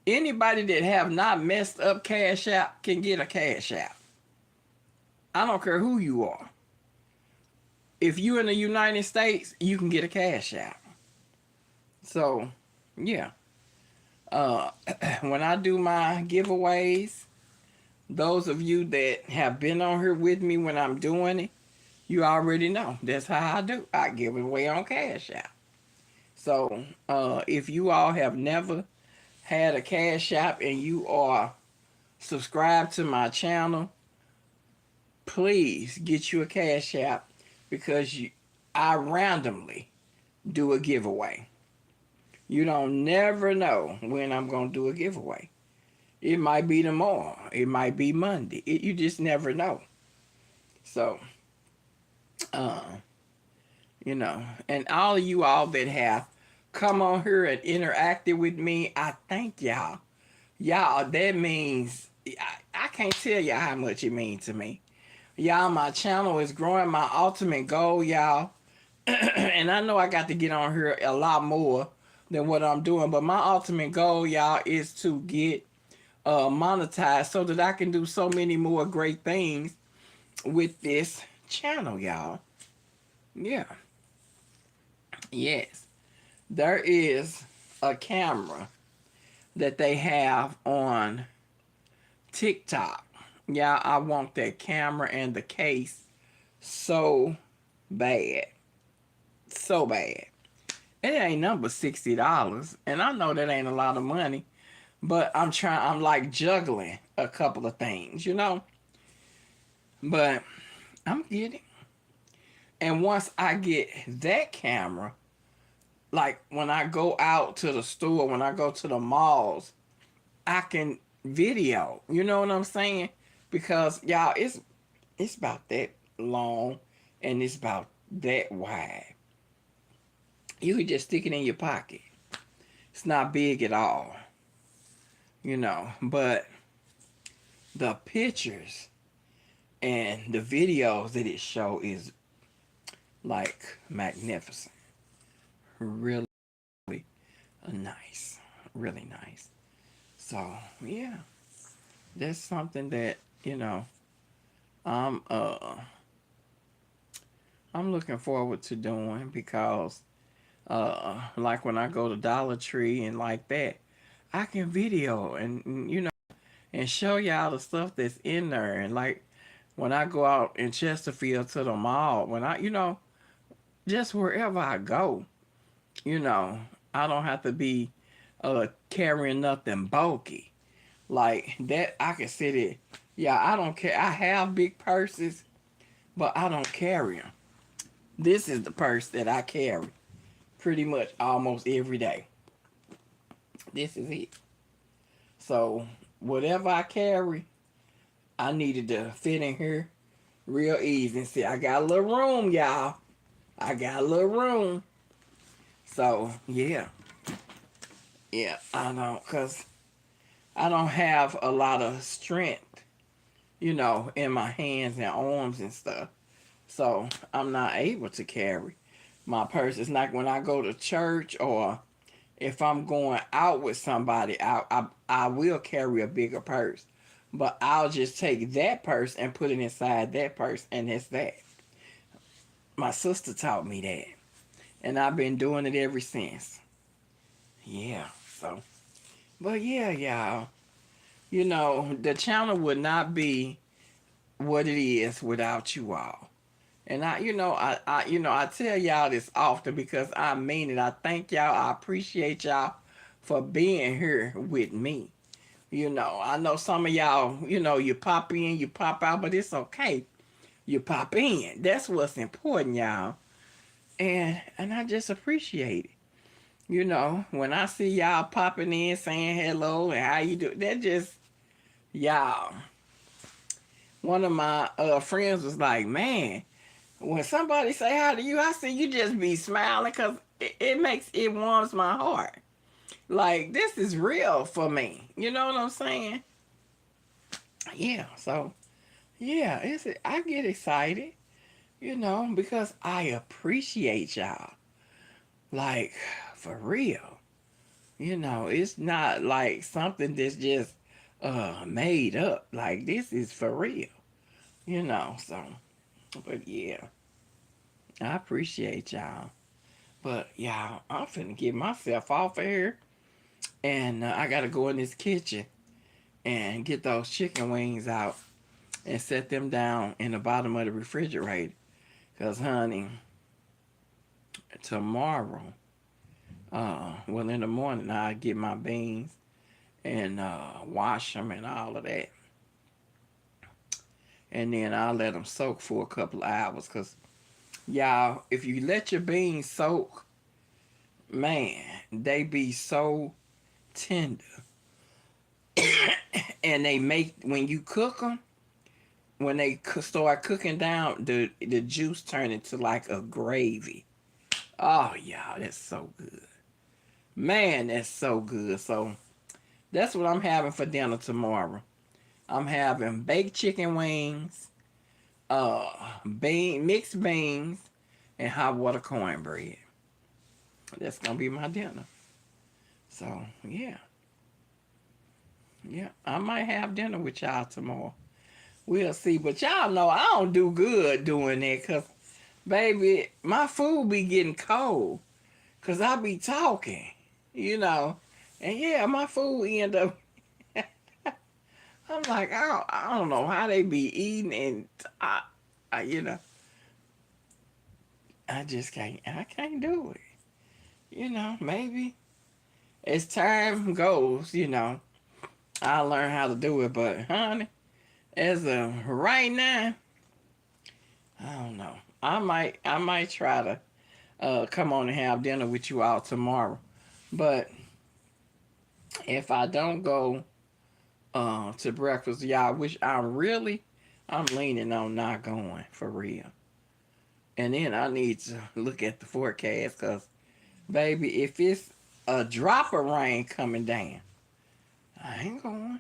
S1: Anybody that have not messed up Cash App can get a Cash App. I don't care who you are. If you in the United States, you can get a Cash App. So, yeah. When I do my giveaways, those of you that have been on here with me when I'm doing it, you already know. That's how I do. I give it away on Cash App. So, if you all have never had a Cash App and you are subscribed to my channel, please get you a Cash App because I randomly do a giveaway. You don't never know when I'm going to do a giveaway. It might be tomorrow. It might be Monday. You just never know. So, uh, and all of you all that have come on here and interacted with me, I thank y'all. Y'all, that means, I can't tell y'all how much it means to me. Y'all, my channel is growing. My ultimate goal, y'all, and I know I got to get on here a lot more than what I'm doing, but my ultimate goal, y'all, is to get monetized so that I can do so many more great things with this channel, y'all. Yeah. Yes. There is a camera that they have on TikTok. Yeah, I want that camera and the case so bad. So bad. It ain't number $60. And I know that ain't a lot of money. But I'm like juggling a couple of things. But I'm getting. And once I get that camera, like when I go out to the store, when I go to the malls, I can video. You know what I'm saying? Because y'all, it's about that long and it's about that wide. You can just stick it in your pocket. It's not big at all. But the pictures and the videos that it show is like magnificent. Really nice. Really nice. So yeah. That's something that, I'm I'm looking forward to doing because like when I go to Dollar Tree and like that, I can video and and show y'all the stuff that's in there. And like when I go out in Chesterfield to the mall, when I, just wherever I go, you know, I don't have to be carrying nothing bulky. Like that, I can sit it. Yeah, I don't care. I have big purses, but I don't carry them. This is the purse that I carry pretty much almost every day. This is it. So whatever I carry, I needed to fit in here real easy. And see, I got a little room, y'all. I got a little room. So yeah, I don't, cause I don't have a lot of strength, in my hands and arms and stuff. So I'm not able to carry my purse. It's like when I go to church or if I'm going out with somebody, I will carry a bigger purse. But I'll just take that purse and put it inside that purse, and it's that. My sister taught me that. And I've been doing it ever since. Yeah, so. But yeah, y'all. The channel would not be what it is without you all. And I tell y'all this often because I mean it. I thank y'all. I appreciate y'all for being here with me. I know some of y'all, you pop in, you pop out, but it's okay. You pop in. That's what's important, y'all. And I just appreciate it. When I see y'all popping in, saying hello and how you do, that just, y'all. One of my friends was like, man, when somebody say hi to you, I see you just be smiling because it warms my heart. Like, this is real for me. You know what I'm saying? Yeah, so, yeah, I get excited, because I appreciate y'all. Like, for real. It's not like something that's just made up. Like, this is for real. So, but yeah, I appreciate y'all. But y'all, I'm finna get myself off of here. And I gotta go in this kitchen and get those chicken wings out and set them down in the bottom of the refrigerator. Because, honey, tomorrow, well, in the morning, I get my beans and wash them and all of that. And then I'll let them soak for a couple of hours. Because, y'all, if you let your beans soak, man, they be so tender. And they make, when you cook them, when they start cooking down, the juice turn into like a gravy. Oh, y'all, that's so good. Man, that's so good. So that's what I'm having for dinner tomorrow. I'm having baked chicken wings, mixed beans, and hot water cornbread. That's gonna be my dinner. So yeah, I might have dinner with y'all tomorrow. We'll see. But y'all know I don't do good doing that because, baby, my food be getting cold because I be talking, And yeah, my food end up, I'm like, I don't know how they be eating and, I just I can't do it. Maybe as time goes, I'll learn how to do it. But, honey, as of right now, I don't know. I might try to come on and have dinner with you all tomorrow. But if I don't go to breakfast, y'all, which I'm leaning on not going for real. And then I need to look at the forecast because, baby, if it's a drop of rain coming down, I ain't going.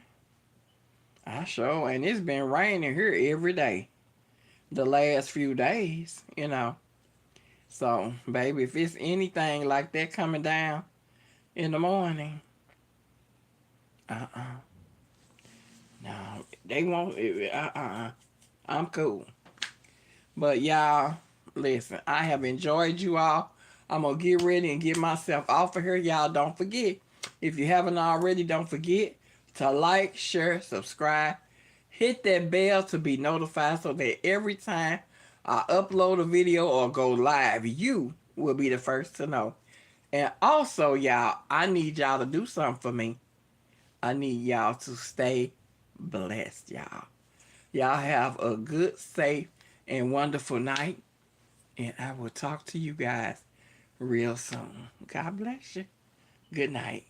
S1: I sure, and it's been raining here every day the last few days, So, baby, if it's anything like that coming down in the morning, no, they won't, I'm cool. But y'all, listen, I have enjoyed you all. I'm going to get ready and get myself off of here. Y'all don't forget, if you haven't already, don't forget to like, share, subscribe. Hit that bell to be notified so that every time I upload a video or go live, you will be the first to know. And also, y'all, I need y'all to do something for me. I need y'all to stay blessed, y'all. Y'all have a good, safe, and wonderful night. And I will talk to you guys real soon. God bless you. Good night.